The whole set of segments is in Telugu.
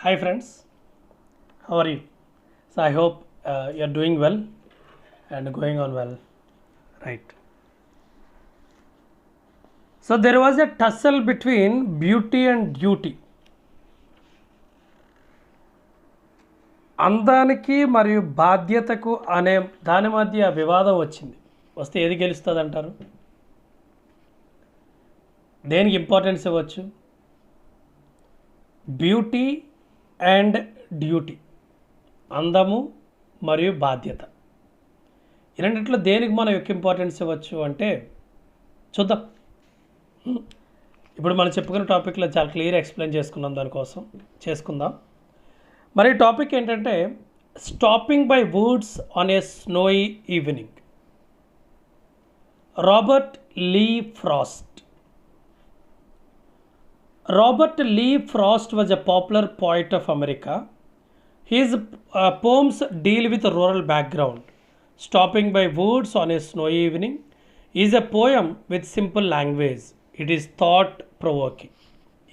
Hi friends, how are you? So I hope you are doing well and going on well, right? So there was a tussle between beauty and duty. అందానికి మరియు బాధ్యతకు అనే దాని మధ్య వివాదం వచ్చింది. వస్తే ఏది గెలుస్తుంది అంటారు? దేనికి ఇంపార్టెన్స్ ఇవ్వచ్చు? బ్యూటీ అండ్ డ్యూటీ, అందము మరియు బాధ్యత, ఈ రెండిట్లో దేనికి మనం ఎక్కువ ఇంపార్టెన్స్ ఇవ్వచ్చు అంటే చూద్దాం. ఇప్పుడు మనం చెప్పుకున్న టాపిక్లో చాలా క్లియర్ ఎక్స్ప్లెయిన్ చేసుకుందాం. మరి టాపిక్ ఏంటంటే stopping by woods on a snowy evening. Robert Lee Frost. Robert Lee Frost was a popular poet of America. His poems deal with a rural background. Stopping by Woods on a Snowy Evening is a poem with simple language. It is thought provoking.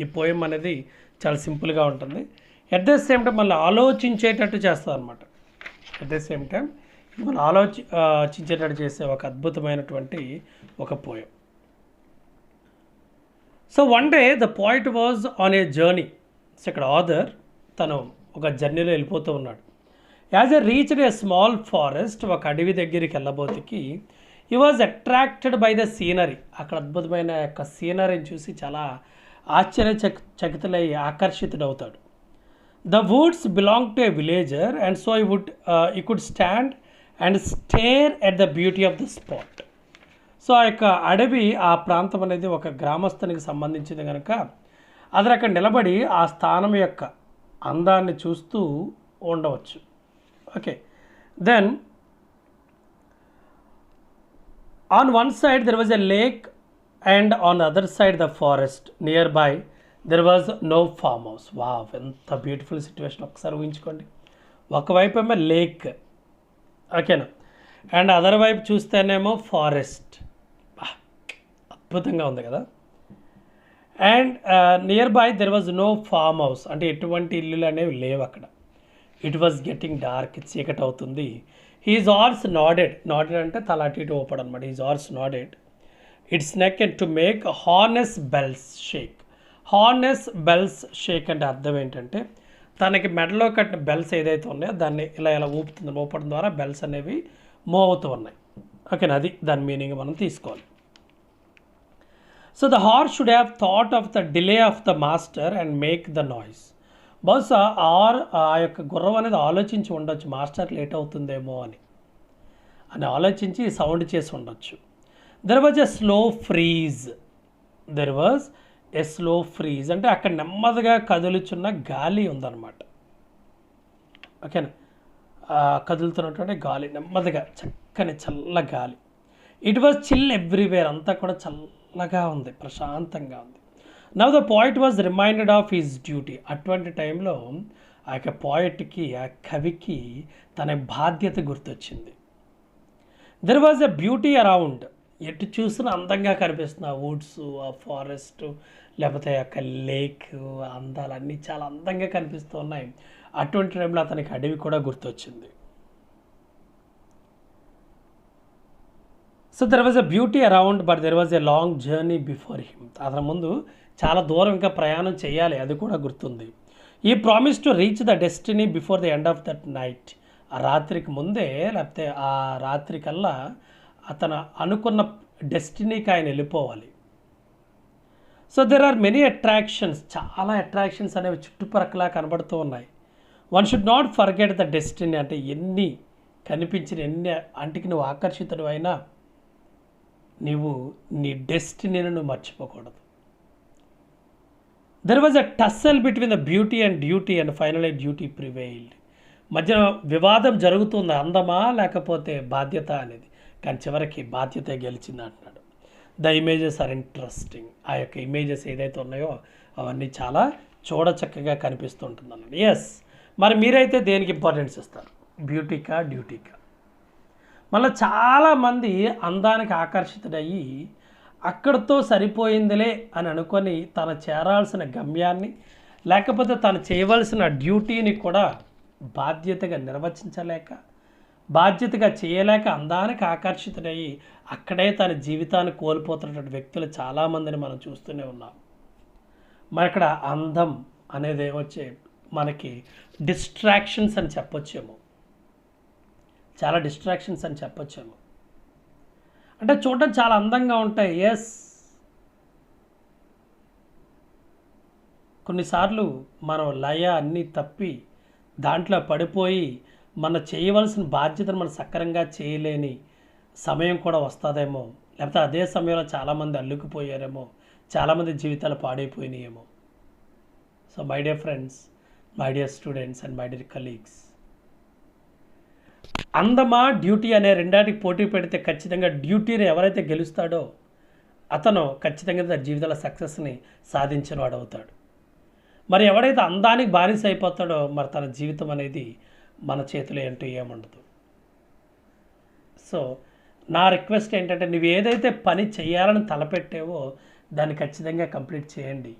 ఈ పోయం అనేది చాలా సింపుల్గా ఉంటుంది. అట్ ద సేమ్ టైం మళ్ళీ ఆలోచించేటట్టు చేస్తుంది అనమాట. అట్ ద సేమ్ టైం మనం ఆలోచించేటట్టు చేసే ఒక అద్భుతమైనటువంటి ఒక poem. So one day the poet was on a journey. So ఇక్కడ ఆథర్ తను ఒక జర్నీలో వెళ్ళిపోతూ ఉన్నాడు. As he reached a small forest, ఒక అడవి దగ్గరికి వెళ్ళబోతికి he was attracted by the scenery. అక్కడ అద్భుతమైన యొక్క సీనరీని చూసి చాలా ఆశ్చర్యచకితులై ఆకర్షితుడవుతాడు. The woods belong to a villager and so he could stand and stare at the beauty of the spot. So ఆ యొక్క అడవి, ఆ ప్రాంతం అనేది ఒక గ్రామస్తునికి సంబంధించింది కనుక అతను అక్కడ నిలబడి ఆ స్థానం యొక్క అందాన్ని చూస్తూ ఉండవచ్చు. Okay, then on one side there was a lake and on the other side the forest. Nearby there was no farmhouse. Wow, ఎంత బ్యూటిఫుల్ సిచ్యువేషన్ ఒకసారి ఊహించుకోండి. ఒకవైపు ఏమో లేక్, ఓకేనా, అండ్ అదర్ వైపు చూస్తేనేమో ఫారెస్ట్. అద్భుతంగా ఉంది కదా. And nearby there was no farmhouse, అంటే ఎటువంటి ఇల్లులు అనేవి లేవు అక్కడ. ఇట్ వాజ్ గెట్టింగ్ డార్క్, చీకటి అవుతుంది. He's horse నాడెడ్. నాడెడ్ అంటే తల అటు ఇటు ఊపడం అనమాట. His horse nodded its neck and to make harness bells shake. Harness bells shake అంటే అర్థం ఏంటంటే తనకి మెడలో కట్టిన బెల్స్ ఏదైతే ఉన్నాయో దాన్ని ఇలా ఊపడం ద్వారా బెల్స్ అనేవి మూవ్ అవుతూ ఉన్నాయి. ఓకేనా, అది దాని మీనింగ్ మనం తీసుకోవాలి. So the horse should have thought of the delay of the master and make the noise. బహుశా ఆ యొక్క గుర్రం అనేది ఆలోచించి ఉండొచ్చు, మాస్టర్ లేట్ అవుతుందేమో అని ఆలోచించి సౌండ్ చేసి ఉండొచ్చు. There was a slow freeze. There was a slow freeze అంటే అక్కడ నెమ్మదిగా కదులుచున్న గాలి ఉందన్నమాట. ఓకేనా, కదులుతున్నటువంటి గాలి, నెమ్మదిగా చక్కని చల్ల గాలి. ఇట్ వాజ్ చిల్ ఎవ్రీవేర్, అంతా కూడా చల్లగా ఉంది, ప్రశాంతంగా ఉంది. Now the poet was reminded of his duty. అటువంటి టైంలో ఆ యొక్క పోయిట్కి, ఆ కవికి తన బాధ్యత గుర్తొచ్చింది. There was a beauty around. ఎటు చూసినా అందంగా కనిపిస్తుంది ఆ వుడ్స్, ఆ ఫారెస్ట్, లేకపోతే ఆ యొక్క లేక్, అందాలన్నీ చాలా అందంగా కనిపిస్తూ ఉన్నాయి. అటువంటి టైంలో అతనికి అడవి కూడా గుర్తొచ్చింది. So there was a beauty around but there was a long journey before him. అతని ముందు చాలా దూరం ఇంకా ప్రయాణం చేయాలి, అది కూడా గుర్తుంది. ఈ promise to reach the destiny before the end of that night. ఆ రాత్రికి ముందే, లేకపోతే ఆ రాత్రి కల్లా అతను అనుకున్న డెస్టినీకి ఆయన వెళ్ళిపోవాలి. So there are many attractions. చాలా అట్రాక్షన్స్ అనేవి చుట్టుపక్కల కనబడుతూ ఉన్నాయి. One should not forget the destiny. అంటే ఎన్ని కనిపించిన, ఎన్ని అంటికి నువ్వు ఆకర్షితుడు అయినా నీవు నీ డెస్టినీని నువ్వు మర్చిపోకూడదు. There was a tussle between the beauty and duty and finally duty prevailed. మధ్య వివాదం జరుగుతుంది, అందమా లేకపోతే బాధ్యత అనేది. కానీ చివరికి బాధ్యత గెలిచింది అంటున్నాడు. The images are interesting. ఆ యొక్క ఇమేజెస్ ఏదైతే ఉన్నాయో అవన్నీ చాలా చూడచక్కగా కనిపిస్తుంటుంది అన్నాడు. ఎస్, మరి మీరైతే దేనికి ఇంపార్టెన్స్ ఇస్తారు, బ్యూటీకా డ్యూటీకా? మళ్ళీ చాలామంది అందానికి ఆకర్షితుడయ్యి అక్కడితో సరిపోయిందిలే అని అనుకొని తన చేరాల్సిన గమ్యాన్ని లేకపోతే తను చేయవలసిన డ్యూటీని కూడా బాధ్యతగా నిర్వర్తించలేక, బాధ్యతగా చేయలేక అందానికి ఆకర్షితుడయ్యి అక్కడే తన జీవితాన్ని కోల్పోతున్నటువంటి వ్యక్తులు చాలామందిని మనం చూస్తూనే ఉన్నాం. మరి ఇక్కడ అందం అనేది వచ్చే మనకి డిస్ట్రాక్షన్స్ అని చెప్పొచ్చేమో, చాలా డిస్ట్రాక్షన్స్ అని చెప్పొచ్చేమో. అంటే చూడడం చాలా అందంగా ఉంటాయి, ఎస్. కొన్నిసార్లు మనం లయ అన్నీ తప్పి దాంట్లో పడిపోయి మన చేయవలసిన బాధ్యతను మనం సక్రమంగా చేయలేని సమయం కూడా వస్తుందేమో, లేకపోతే అదే సమయంలో చాలామంది అల్లుకుపోయారేమో, చాలామంది జీవితాలు పాడైపోయినాయేమో. So my dear friends, my dear students and my dear colleagues, అందమా డ్యూటీ అనే రెండాటికి పోటీ పెడితే ఖచ్చితంగా డ్యూటీని ఎవరైతే గెలుస్తాడో అతను ఖచ్చితంగా తన జీవితంలో సక్సెస్ని సాధించిన వాడు అవుతాడు. మరి ఎవడైతే అందానికి బానిస అయిపోతాడో మరి తన జీవితం అనేది మన చేతిలో ఏంటో ఏముండదు. సో నా రిక్వెస్ట్ ఏంటంటే, నువ్వు ఏదైతే పని చేయాలని తలపెట్టావో దాన్ని ఖచ్చితంగా కంప్లీట్ చేయండి.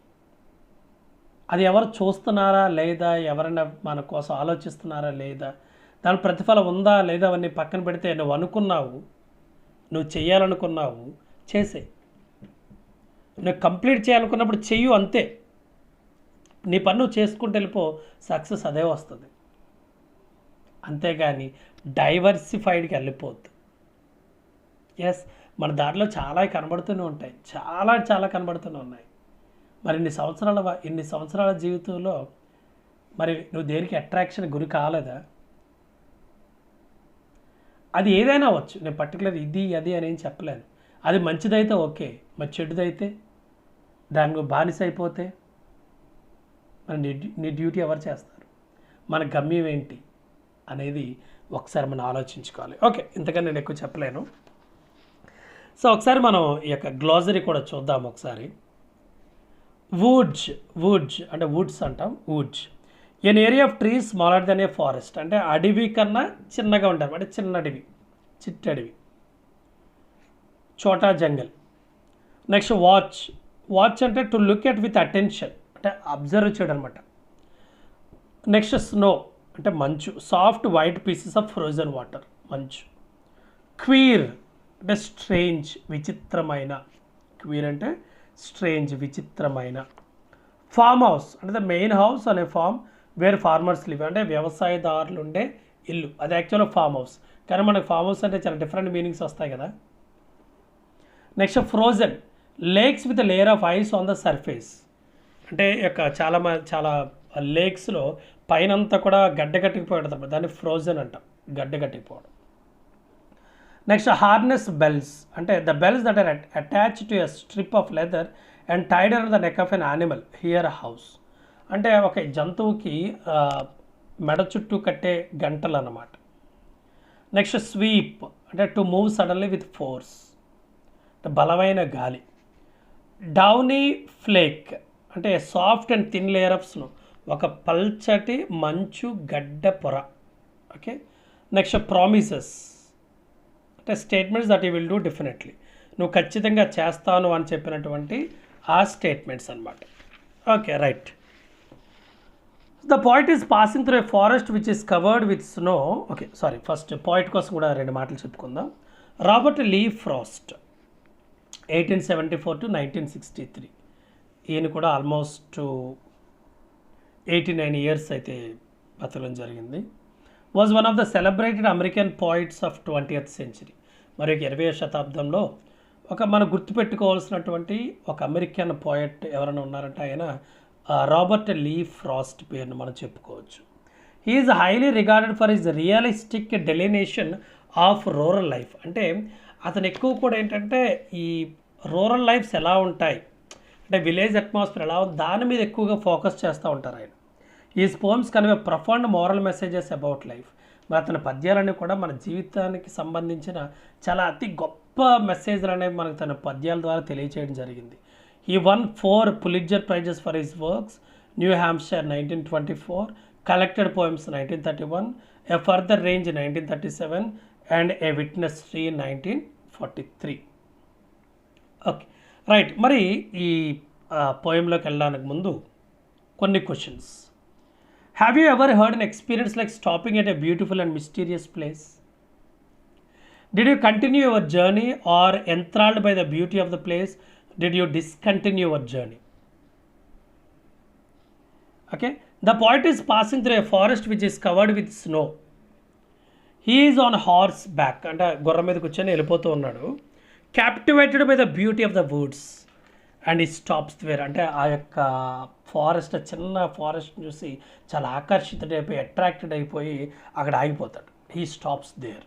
అది ఎవరు చూస్తున్నారా లేదా, ఎవరైనా మన కోసం ఆలోచిస్తున్నారా లేదా, దాని ప్రతిఫలం ఉందా లేదా అవన్నీ పక్కన పెడితే నువ్వు అనుకున్నావు, నువ్వు చేయాలనుకున్నావు, చేసే. నువ్వు కంప్లీట్ చేయాలనుకున్నప్పుడు చెయ్యు, అంతే. నీ పని నువ్వు చేసుకుంటూ వెళ్ళిపో, సక్సెస్ అదే వస్తుంది. అంతేగాని డైవర్సిఫైడ్కి వెళ్ళిపోద్దు. ఎస్, మన దాంట్లో చాలా కనబడుతూనే ఉంటాయి, చాలా కనబడుతూనే ఉన్నాయి. మరి ఇన్ని సంవత్సరాల జీవితంలో మరి నువ్వు దేనికి అట్రాక్షన్ గురి కాలేదా? అది ఏదైనా అవ్వచ్చు, నేను పర్టికులర్ ఇది అది అని ఏం చెప్పలేను. అది మంచిదైతే ఓకే, మరి చెడుదైతే, దానికి బానిస అయిపోతే మరి నీ డ్యూటీ ఎవరు చేస్తారు? మన గమ్యం ఏంటి అనేది ఒకసారి మనం ఆలోచించుకోవాలి. ఓకే, ఇంతకన్నా నేను ఎక్కువ చెప్పలేను. సో ఒకసారి మనం ఈ యొక్క గ్లాజరీ కూడా చూద్దాం ఒకసారి. వుడ్జ్ అంటే వుడ్స్ అంటాం. Woods an area of trees smaller than a forest, అంటే అడవి కన్నా చిన్నగా ఉంటారు, అంటే చిన్న అడవి, చిట్టడవి. చోటా జంగల్. నెక్స్ట్ వాచ్ అంటే to look at with attention, అంటే అబ్జర్వ్ చేయడం అనమాట. నెక్స్ట్ స్నో అంటే మంచు, soft white pieces of frozen water, మంచు. క్వీర్ అంటే స్ట్రేంజ్, విచిత్రమైన. క్వీర్ అంటే స్ట్రేంజ్, విచిత్రమైన. ఫామ్ హౌస్ అంటే ద మెయిన్ హౌస్ అనే ఫామ్ వేర్ ఫార్మర్స్ లివ్, అంటే వ్యవసాయదారులు ఉండే ఇల్లు, అది యాక్చువల్గా ఫామ్ హౌస్. కానీ మనకు ఫామ్ హౌస్ అంటే చాలా డిఫరెంట్ మీనింగ్స్ వస్తాయి కదా. Next frozen, lakes with layer of eyes on the surface, అంటే యొక్క చాలా లేక్స్లో పైనంతా కూడా గడ్డగట్టిపోవడం, దాన్ని ఫ్రోజన్ అంటాం, గడ్డగట్టిపోవడం. నెక్స్ట్ హార్నెస్ బెల్స్, అంటే the bells that are attach to a strip of leather and tied on the neck of an animal here house, అంటే ఒక జంతువుకి మెడ చుట్టూ కట్టే గంటలు అన్నమాట. నెక్స్ట్ స్వీప్ అంటే to move suddenly with force, అంటే బలమైన గాలి. డౌనీ ఫ్లేక్ అంటే soft and thin layer of snow, ఒక పల్చటి మంచు గడ్డ పొర. ఓకే. నెక్స్ట్ ప్రామిసెస్ అంటే statements that you will do definitely, నువ్వు ఖచ్చితంగా చేస్తాను అని చెప్పినటువంటి ఆ స్టేట్మెంట్స్ అన్నమాట. Okay, right. The point is passing through a forest which is covered with snow. Okay, sorry, first point కోసం కూడా రెండు మాటలు చెప్పుకుందాం. రాబర్ట్ లీ ఫ్రాస్ట్ 1874 to 1963, ఈయన కూడా ఆల్మోస్ట్ 89 years అయితే బతకడం జరిగింది. Was one of the celebrated American poets of 20th century, మరి 20వ శతాబ్దంలో మనం గుర్తుపెట్టుకోవాల్సినటువంటి ఒక అమెరికన్ పోయట్ ఎవరైనా ఉన్నారంటే ఆయన రాబర్ట్ లీ ఫ్రాస్ట్ పేరును మనం చెప్పుకోవచ్చు. He is highly regarded for his realistic delineation of rural life, అంటే అతను ఎక్కువ కూడా ఏంటంటే ఈ రూరల్ లైఫ్స్ ఎలా ఉంటాయి, అంటే విలేజ్ అట్మాస్ఫియర్ ఎలా ఉంది, దాని మీద ఎక్కువగా ఫోకస్ చేస్తూ ఉంటారు ఆయన. Is pomps convey profound moral messages about life, మరి అతని పద్యాలన్నీ కూడా మన జీవితానికి సంబంధించిన చాలా అతి గొప్ప మెసేజ్లు అనేవి మనకు తన పద్యాల ద్వారా తెలియచేయడం జరిగింది. He won 4 Pulitzer prizes for his works, New Hampshire 1924, collected poems 1931, a further range 1937 and a witness tree 1943. Okay, right. మరి ఈ పోయంలోకి వెళ్ళడానికి ముందు కొన్ని questions. Have you ever heard an experience like stopping at a beautiful and mysterious place? Did you continue your journey or enthralled by the beauty of the place, did you discontinue your journey? Okay, the poet is passing through a forest which is covered with snow. He is on horseback, అంటే గుర్రం మీద కూర్చొని వెళ్ళిపోతూ ఉన్నాడు. Captivated by the beauty of the woods and he stops there. అంటే ఆ యొక్క ఫారెస్ట్, చిన్న ఫారెస్ట్ చూసి చాలా ఆకర్షితుడైపోయి అట్రాక్టెడ్ అయిపోయి అక్కడ ఆగిపోతాడు. He stops there.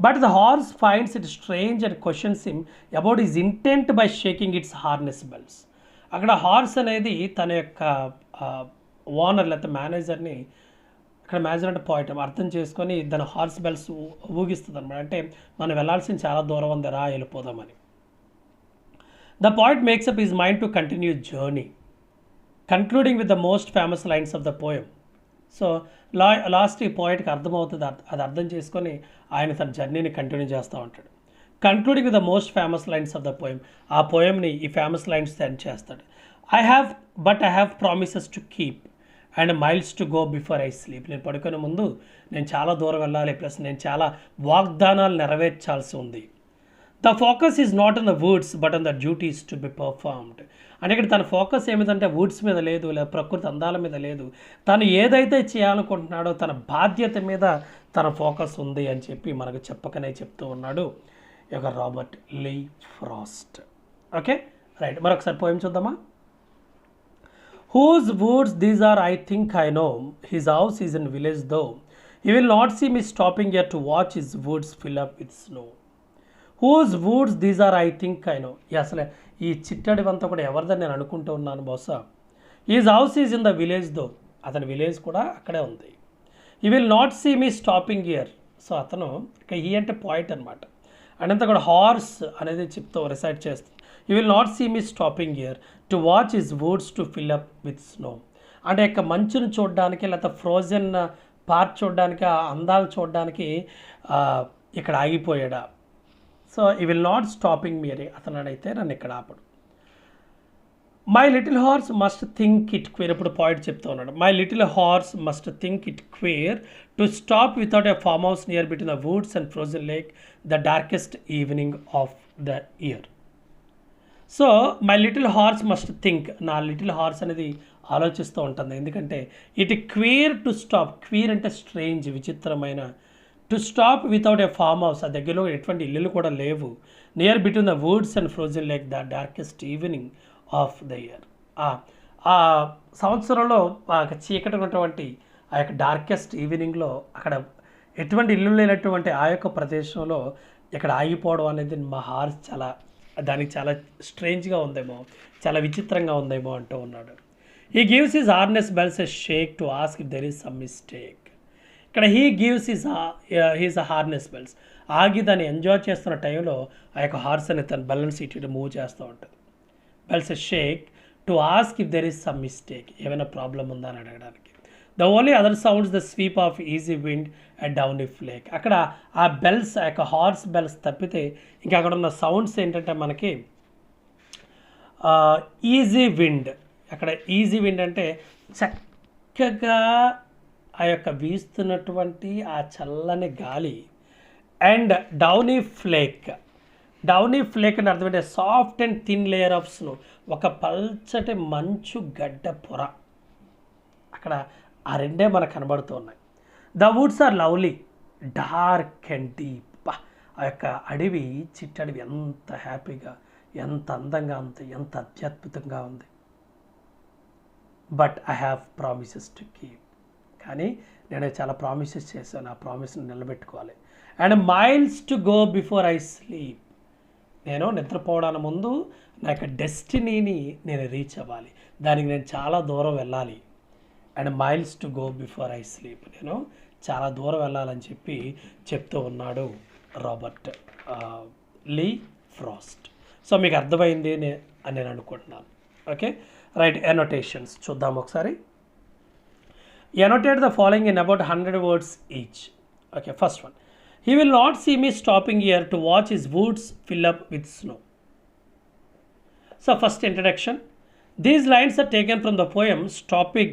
But the horse finds it strange and questions him about his intent by shaking its harness bells. అక్కడ హార్స్ అనేది తన యొక్క ఓనర్ లేకపోతే మేనేజర్ని, అక్కడ మేనేజర్ అంటే పాయింట్ అర్థం చేసుకొని దాని హార్స్ బెల్స్ ఊగిస్తుంది అనమాట. అంటే మనం వెళ్ళాల్సిన చాలా దూరం ఉంది, రా వెళ్ళిపోదామని. The point makes up his mind to continue journey, concluding with the most famous lines of the poem. So last ఈ పాయింట్కి అర్థమవుతుంది, అది అర్థం చేసుకొని ఆయన తన జర్నీని కంటిన్యూ చేస్తూ ఉంటాడు. Concluding with the most famous lines of the poem, ఆ పోయంని ఈ ఫేమస్ లైన్స్ సెండ్ చేస్తాడు. I have promises to keep and miles to go before I sleep. నేను పడుకునే ముందు నేను చాలా దూరం వెళ్ళాలి, ప్లస్ నేను చాలా వాగ్దానాలు నెరవేర్చాల్సి ఉంది. The focus is not on the words but on the duties to be performed. అంటే ఇక్కడ తన ఫోకస్ ఏమిటంటే వుడ్స్ మీద లేదు, లేదా ప్రకృతి అందాల మీద లేదు. తను ఏదైతే చేయాలనుకుంటున్నాడో తన బాధ్యత మీద తన ఫోకస్ ఉంది అని చెప్పి మనకు చెప్పకనే చెప్తూ ఉన్నాడు ఈ యొక్క Robert Lee Frost. Okay right, మరొకసారి పోయం చూద్దామా. Whose woods these are I think I know, his house is in village though, you will not see me stopping here to watch his woods fill up with snow. Whose woods these are I think I know, అసలు ఈ చిట్టడివంతా కూడా ఎవరిదని నేను అనుకుంటూ ఉన్నాను బహుశా. His house is in the village though, అతని విలేజ్ కూడా అక్కడే ఉంది. You will not see me stopping here, so అతను ఇక ఈ అంటే పాయింట్ అనమాట. అంతా కూడా హార్స్ అనేది చెప్తూ రిసైడ్ చేస్తుంది. You will not see me stopping here to watch his woods to fill up with snow. అంటే ఇక మంచును చూడడానికి లేకపోతే ఫ్రోజన్ పార్క్ చూడడానికి, ఆ అందాలు చూడడానికి ఇక్కడ ఆగిపోయాడా. So he will not stopping me అని అతను అయితే నన్ను ఇక్కడ ఆపడు. My little horse must think it queer, ఇప్పుడు పాయింట్ చెప్తూ ఉన్నాడు. My little horse must think it queer to stop without a farm house near between the woods and frozen lake the darkest evening of the year. So my little horse must think, నా లిటిల్ హార్స్ అనేది ఆలోచిస్తూ ఉంటుంది. ఎందుకంటే it queer to stop, queer అంటే స్ట్రేంజ్, విచిత్రమైన. To stop without a farm house, ఆ దగ్గరలో ఎటువంటి ఇల్లులు కూడా లేవు. Near between the woods and frozen lake the darkest evening of the year. ఆ సంవత్సరంలో చీకటి ఉన్నటువంటి ఆ యొక్క డార్కెస్ట్ ఈవినింగ్లో అక్కడ ఎటువంటి ఇల్లు లేనటువంటి ఆ యొక్క ప్రదేశంలో ఇక్కడ ఆగిపోవడం అనేది మా హార్స్ దానికి చాలా స్ట్రేంజ్గా ఉందేమో, చాలా విచిత్రంగా ఉందేమో అంటూ ఉన్నాడు. He gives his harness bells a shake to ask if there is some mistake. ఇక్కడ he gives his harness bells, ఆగి దాన్ని ఎంజాయ్ చేస్తున్న టైంలో ఆ యొక్క హార్స్ అనేది తన బెల్లని ఇటు మూవ్ చేస్తూ ఉంటుంది. Bells a shake to ask if there is some mistake, ఏమైనా ప్రాబ్లం ఉందా అని అడగడానికి. The only other sounds the sweep of easy wind at down if lake. అక్కడ ఆ బెల్స్, ఆ యొక్క హార్స్ బెల్స్ తప్పితే ఇంకా అక్కడ ఉన్న సౌండ్స్ ఏంటంటే మనకి ఈజీ విండ్. అక్కడ ఈజీ విండ్ అంటే చక్కగా ఆ యొక్క వీస్తున్నటువంటి ఆ చల్లని గాలి. And Downey flake, Downey flake అని అర్థం ఏంటంటే soft and thin layer of snow, ఒక పల్చటి మంచు గడ్డ పొర. అక్కడ ఆ రెండే మనకు కనబడుతూ ఉన్నాయి. The woods are lovely dark and deep. ఆ యొక్క అడవి, చిట్టడవి ఎంత హ్యాపీగా, ఎంత అందంగా ఉంది, ఎంత అత్యద్భుతంగా ఉంది. But I have promises to keep, కానీ నేను చాలా ప్రామిసెస్ చేశాను, ఆ ప్రామిస్ని నిలబెట్టుకోవాలి. And miles to go before I sleep, నేను నిద్రపోవడానికి ముందు నా యొక్క డెస్టినీని నేను రీచ్ అవ్వాలి, దానికి నేను చాలా దూరం వెళ్ళాలి. And miles to go before I sleep, నేను చాలా దూరం వెళ్ళాలని చెప్పి చెప్తూ ఉన్నాడు రాబర్ట్ లీ ఫ్రాస్ట్. సో మీకు అర్థమైంది అని నేను అనుకుంటున్నాను. ఓకే రైట్, ఎనోటేషన్స్ చూద్దాం ఒకసారి. Annotate the following in about 100 words each. Okay, first one. He will not see me stopping here to watch his woods fill up with snow. So first introduction. These lines are taken from the poem Stopping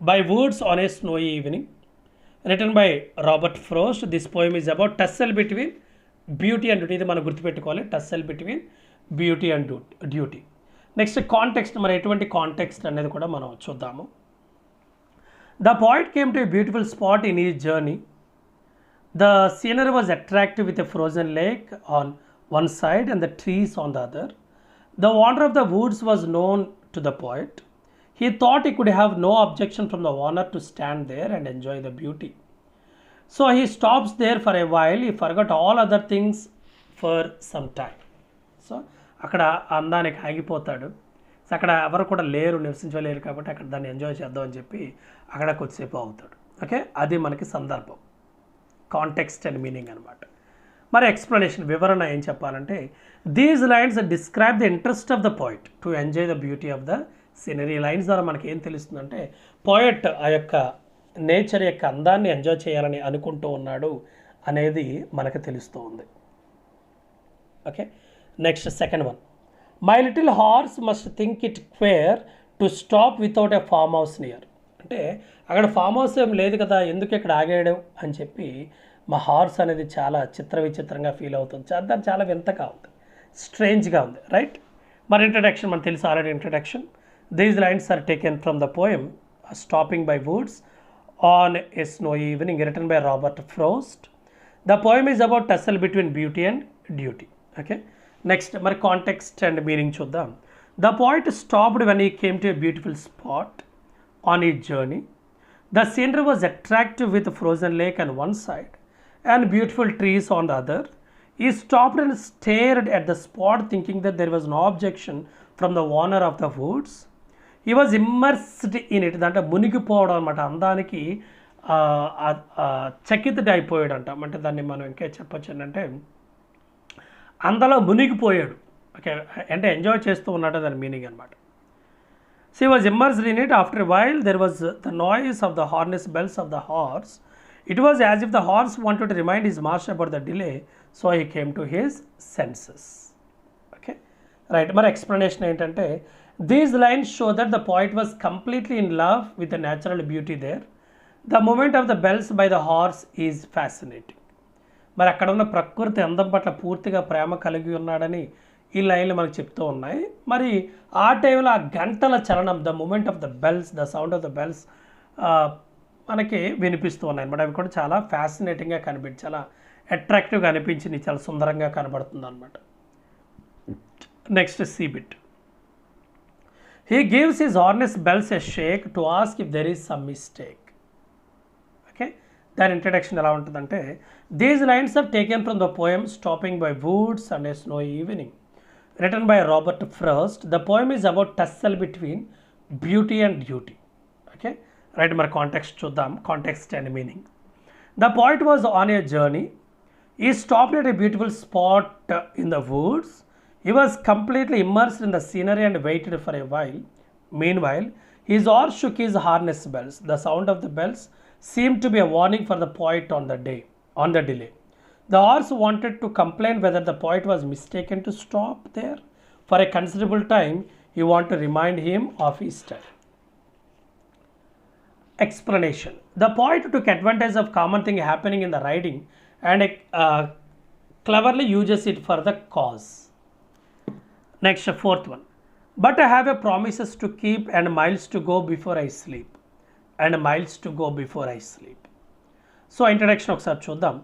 by Woods on a Snowy Evening, written by Robert Frost. This poem is about tussle between beauty and duty. ఇది మనం గుర్తుపెట్టుకోవాలి, tussle between beauty and duty. Next context, మరి ఎటువంటి కాంటెక్స్ట్ అనేది కూడా మనం చూద్దాము. The poet came to a beautiful spot in his journey. The scenery was attractive with a frozen lake on one side and the trees on the other. The wonder of the woods was known to the poet. He thought he could have no objection from the owner to stand there and enjoy the beauty. So he stops there for a while. He forgot all other things for some time. So అక్కడ అందానికి ఆగిపోతాడు. సో అక్కడ ఎవరు కూడా లేరు, నివసించలేరు, కాబట్టి అక్కడ దాన్ని ఎంజాయ్ చేద్దాం అని చెప్పి అక్కడ కొద్దిసేపు అవుతాడు. ఓకే, అది మనకి సందర్భం, కాంటెక్స్ట్ అండ్ మీనింగ్ అనమాట. మరి ఎక్స్ప్లెనేషన్, వివరణ ఏం చెప్పాలంటే, these lines describe the interest of the poet to enjoy the beauty of the scenery. Lines ద్వారా మనకి ఏం తెలుస్తుందంటే, పోయిట్ ఆ యొక్క నేచర్ యొక్క అందాన్ని ఎంజాయ్ చేయాలని అనుకుంటూ ఉన్నాడు అనేది మనకు తెలుస్తూ ఉంది. Okay, next second one. My little horse must think it queer to stop without a farm house near. అంటే అక్కడ ఫామ్ హౌస్ ఏం లేదు కదా, ఎందుకు ఇక్కడ ఆగాడు అని చెప్పి మా హార్స్ అనేది చాలా విచిత్రంగా ఫీల్ అవుతుంది. దాన్ని చాలా వింతగా ఉంది, స్ట్రేంజ్గా ఉంది, రైట్. మరి ఇంట్రడక్షన్ మనకు తెలుసు already. Introduction, these lines are taken from the poem stopping by woods on a snowy evening, written by Robert Frost. The poem is about tussle between beauty and duty. Okay, next మరి కాంటెక్స్ట్ అండ్ మీనింగ్ చూద్దాం. The poet stopped when he came to a beautiful spot on his journey. The scenery was attractive with a frozen lake on one side and beautiful trees on the other. He stopped and stared at the spot, thinking that there was no objection from the owner of the woods. He was immersed in it. అంటే మునిగిపోవడం అనమాట, అందానికి చకితుడు అయిపోయాడు అంట. అంటే దాన్ని మనం ఇంకా చెప్పచ్చు ఏంటంటే అందులో మునిగిపోయాడు. ఓకే, అంటే ఎంజాయ్ చేస్తూ ఉన్నాడు, దాని మీనింగ్ అనమాట. She was immersed in it. After a while, there was the noise of the harness bells of the horse. It was as if the horse wanted to remind his master about the delay, so he came to his senses. Okay, right. My explanation ఏంటంటే, these lines show that the poet was completely in love with the natural beauty there. The movement of the bells by the horse is fascinating. మరి అక్కడ ఉన్న ప్రకృతి అందం పట్ల పూర్తిగా ప్రేమ కలిగి ఉన్నాడని ఈ లైన్లు మనకు చెప్తూ ఉన్నాయి. మరి ఆ టైంలో ఆ గంటల చలనం, the moment of the bells, the sound of the bells మనకి వినిపిస్తూ ఉన్నాయి అనమాట. అవి కూడా చాలా ఫ్యాసినేటింగ్గా చాలా అట్రాక్టివ్గా అనిపించింది, చాలా సుందరంగా కనబడుతుంది అనమాట. నెక్స్ట్ సీబిట్. He gives his harness bells a shake to ask if there is some mistake. Okay, దాని ఇంట్రడక్షన్ ఎలా ఉంటుందంటే, these lines are taken from the poem stopping by woods and a snowy evening, written by Robert Frost. The poem is about tussle between beauty and duty. Okay, right. Mar context chuddam, context and meaning. The poet was on a journey. He stopped at a beautiful spot in the woods. He was completely immersed in the scenery and waited for a while. Meanwhile, his horse shook his harness bells. The sound of the bells seemed to be a warning for the poet on the delay. The horse wanted to complain whether the poet was mistaken to stop there for a considerable time. He wanted to remind him of his time. Explanation. The poet took advantage of common thing happening in the riding and cleverly uses it for the cause. Next, fourth one. But I have a promises to keep and miles to go before I sleep. And miles to go before I sleep. So, introduction ఒకసారి చూద్దాం.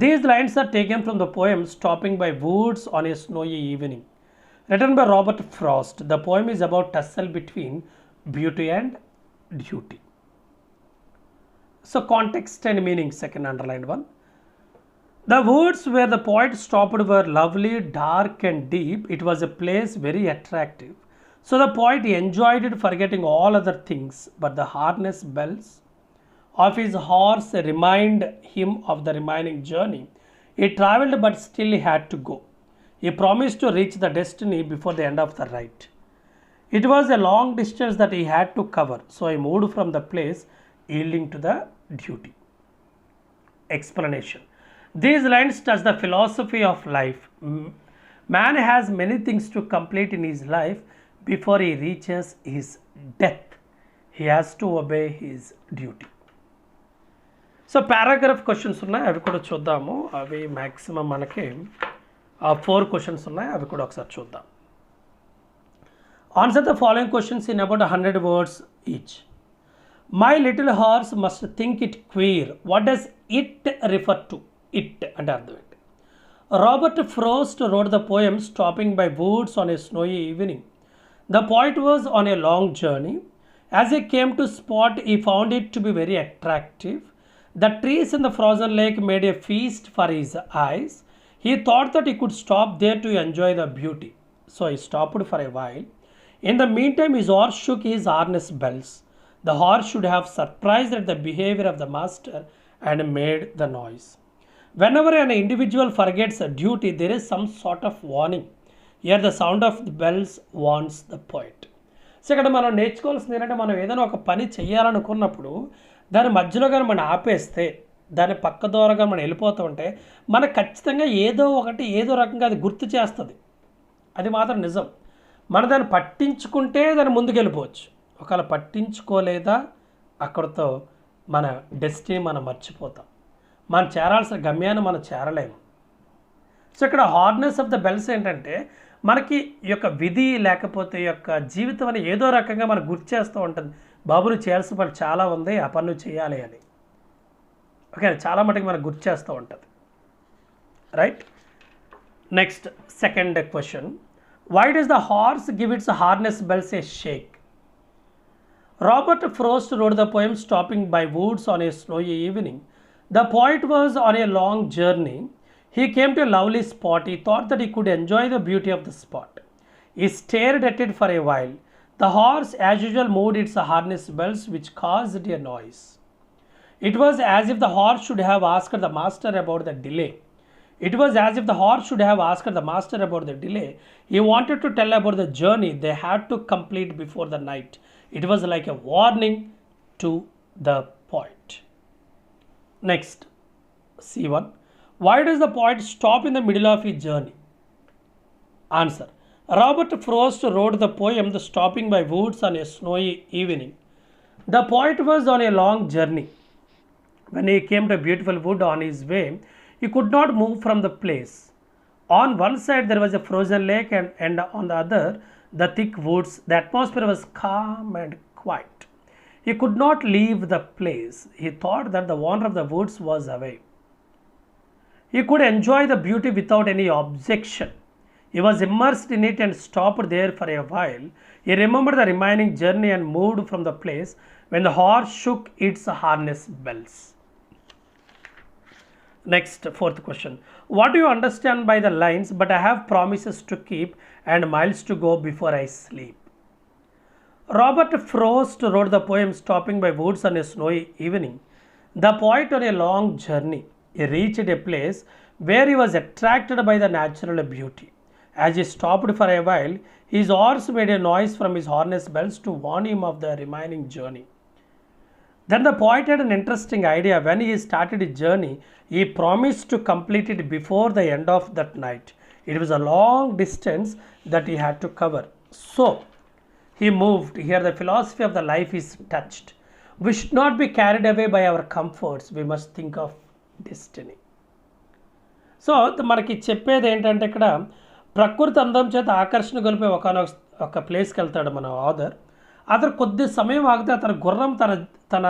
These lines are taken from the poem Stopping by Woods on a Snowy Evening, written by Robert Frost. The poem is about tussle between beauty and duty. So context and meaning, second underlined one. The woods where the poet stopped were lovely, dark and deep. It was a place very attractive. So the poet enjoyed it, forgetting all other things, but the harness bells of his horse remind him of the remaining journey. He travelled but still he had to go. He promised to reach the destiny before the end of the ride. It was a long distance that he had to cover, so he moved from the place, yielding to the duty. Explanation. These lines touch the philosophy of life. Man has many things to complete in his life before he reaches his death. He has to obey his duty. So paragraph questions ఉన్నాయి, అవి కూడా చూద్దాము. అవి మ్యాక్సిమం మనకి 4 క్వశ్చన్స్ ఉన్నాయి, అవి కూడా ఒకసారి చూద్దాం. Answer the following questions in about 100 words each. My little horse must think it queer. What does it refer to? It అంటే అర్థం ఏంటి? Robert Frost wrote the poem Stopping by Woods on a Snowy Evening. The poet was on a long journey. As he came to spot, he found it to be very attractive. The trees in the frozen lake made a feast for his eyes. He thought that he could stop there to enjoy the beauty. So he stopped for a while. In the meantime, his horse shook his harness bells. The horse should have surprised at the behavior of the master and made the noise. Whenever an individual forgets a duty, there is some sort of warning. Here the sound of the bells warns the poet. So ఇక్కడ మనం నేర్చుకోవాల్సింది ఏంటంటే, మనం ఏదైనా ఒక పని చేయాలనుకున్నప్పుడు దాని మధ్యలో కానీ మనం ఆపేస్తే, దాని పక్క దూరంగా మనం వెళ్ళిపోతూ ఉంటే మనకు ఖచ్చితంగా ఏదో రకంగా అది గుర్తు చేస్తుంది. అది మాత్రం నిజం. మనం దాన్ని పట్టించుకుంటే దాన్ని ముందుకు వెళ్ళిపోవచ్చు. ఒకవేళ పట్టించుకోలేదా అక్కడితో మన డెస్టినీ మనం మర్చిపోతాం. మనం చేరాల్సిన గమ్యాన్ని మనం చేరలేము. సో ఇక్కడ హార్నెస్ ఆఫ్ ద బెల్స్ ఏంటంటే, మనకి ఈ యొక్క విధి లేకపోతే ఈ యొక్క జీవితం అని ఏదో రకంగా మనకు గుర్తు చేస్తూ ఉంటుంది. బాబు నువ్వు చేయాల్సిన పని చాలా ఉంది, ఆ పని నువ్వు చేయాలి అని. ఓకే, చాలా మటుకు మనకు గుర్తు చేస్తూ ఉంటుంది. Right. Next second question. Why does the horse give its harness bells a shake? Robert Frost wrote the poem Stopping by Woods on a Snowy Evening. The poet was on a long journey. He came to a lovely spot. He thought that he could enjoy the beauty of the spot. He stared at it for a while. The horse, as usual, moved its harness bells, which caused a noise. It was as if the horse should have asked the master about the delay. He wanted to tell about the journey they had to complete before the night. It was like a warning to the poet. Next, C1. Why does the poet stop in the middle of his journey? Answer. Robert Frost wrote the poem The Stopping by Woods on a Snowy Evening. The poet was on a long journey. When he came to a beautiful wood on his way, he could not move from the place. On one side there was a frozen lake and on the other the thick woods. The atmosphere was calm and quiet. He could not leave the place. He thought that the owner of the woods was away. He could enjoy the beauty without any objection. He was immersed in it and stopped there for a while. He remembered the remaining journey and moved from the place when the horse shook its harness bells. Next, fourth question. What do you understand by the lines, but I have promises to keep and miles to go before I sleep? Robert Frost wrote the poem Stopping by Woods on a Snowy Evening. The poet on a long journey. He reached a place where he was attracted by the natural beauty. As he stopped for a while, his horse made a noise from his harness bells to warn him of the remaining journey. Then the poet had an interesting idea. When he started his journey, he promised to complete it before the end of that night. It was a long distance that he had to cover. So, he moved. Here the philosophy of the life is touched. We should not be carried away by our comforts. We must think of destiny. So మనకి చెప్పేది ఏంటంటే, ఇక్కడ ప్రకృతి అందం చేత ఆకర్షణ గొలిపే ఒక ప్లేస్కి వెళ్తాడు మన ఆథర్. అతను కొద్ది సమయం ఆగితే అతని గుర్రం తన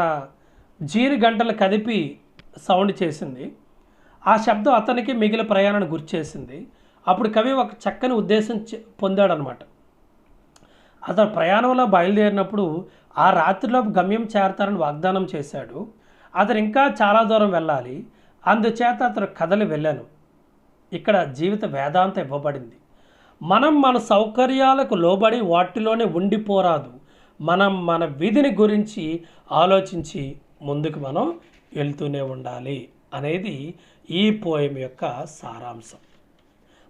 జీరి గంటలు కదిపి సౌండ్ చేసింది. ఆ శబ్దం అతనికి మిగిలిన ప్రయాణాన్ని గుర్చేసింది. అప్పుడు కవి ఒక చక్కని ఉద్దేశం పొందాడనమాట. అతను ప్రయాణంలో బయలుదేరినప్పుడు ఆ రాత్రిలో గమ్యం చేరతారని వాగ్దానం చేశాడు. అతను ఇంకా చాలా దూరం వెళ్ళాలి, అందుచేత అతను కదలి వెళ్ళాను. ఇక్కడ జీవిత వేదాంతం ఇవ్వబడింది. మనం మన సౌకర్యాలకు లోబడి వాటిలోనే ఉండిపోరాదు. మనం మన విధిని గురించి ఆలోచించి ముందుకు మనం వెళ్తూనే ఉండాలి అనేది ఈ పోయం యొక్క సారాంశం.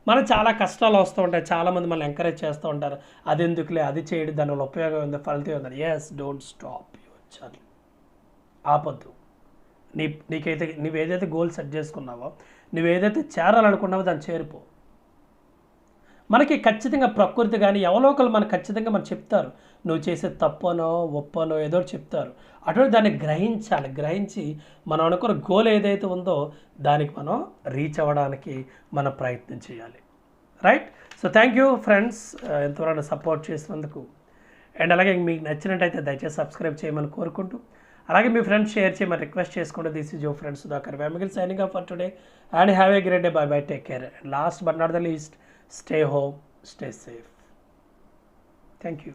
మనం చాలా కష్టాలు వస్తూ ఉంటాయి, చాలామంది మనల్ని ఎంకరేజ్ చేస్తూ ఉంటారు, అది ఎందుకులే, అది చేయడం, దానివల్ల ఉపయోగం ఉంది, ఫలితం ఉంది. Yes, don't stop your journey. ఆపొద్దు. నువ్వేదైతే గోల్ సెట్ చేసుకున్నావో, నువ్వేదైతే చేరాలనుకున్నావో దాన్ని చేరిపో. మనకి ఖచ్చితంగా ప్రకృతి కానీ ఎవరో ఒకరు మనకు ఖచ్చితంగా మనకు చెప్తారు, నువ్వు చేసే తప్పనో ఒప్పనో ఏదో ఒకటి చెప్తారు. అటువంటి దాన్ని గ్రహించాలి. గ్రహించి మనం అనుకున్న గోల్ ఏదైతే ఉందో దానికి మనం రీచ్ అవ్వడానికి మనం ప్రయత్నం చేయాలి. Right. So thank you friends, ఎంతవరకు సపోర్ట్ చేసినందుకు. అండ్ అలాగే మీకు నచ్చినట్టయితే దయచేసి సబ్స్క్రైబ్ చేయమని కోరుకుంటూ, అలాగే మీ ఫ్రెండ్స్ షేర్ చేయమని రిక్వెస్ట్ చేసుకుంటూ, this is your friends Sudhakar Vemagil signing off for today and have a great day. Bye bye, take care. Last but not the least, stay home, stay safe. Thank you.